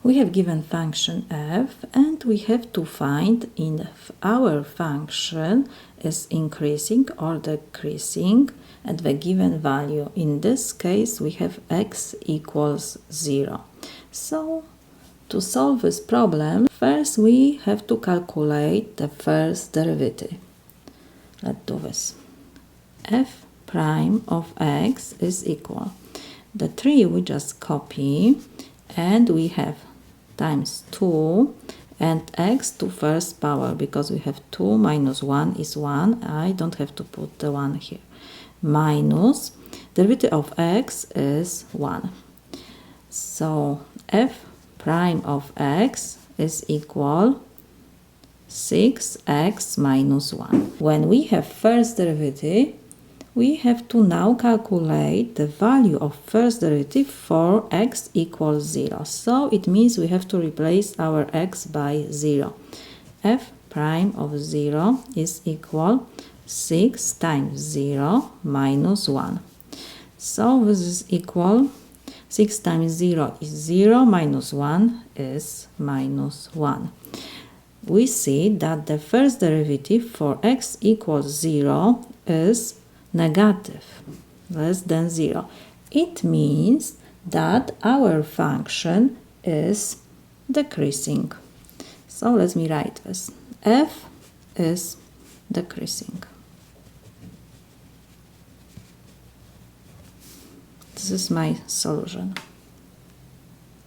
We have given function f and we have to find if our function is increasing or decreasing at the given value. In this case, we have x equals 0. So, to solve this problem, first we have to calculate the first derivative. Let's do this. F prime of x is equal. The 3 we just copy and we have times 2 and x to first power, because we have 2 minus 1 is 1. I don't have to put the 1 here. Minus derivative of x is 1. So f prime of x is equal 6x minus 1. When we have first derivative, we have to now calculate the value of first derivative for x equals 0. So it means we have to replace our x by 0. F prime of 0 is equal 6 times 0 minus 1. So this is equal 6 times 0 is 0 minus 1 is minus 1. We see that the first derivative for x equals 0 is negative, less than 0. It means that our function is decreasing. So let me write this. F is decreasing. This is my solution.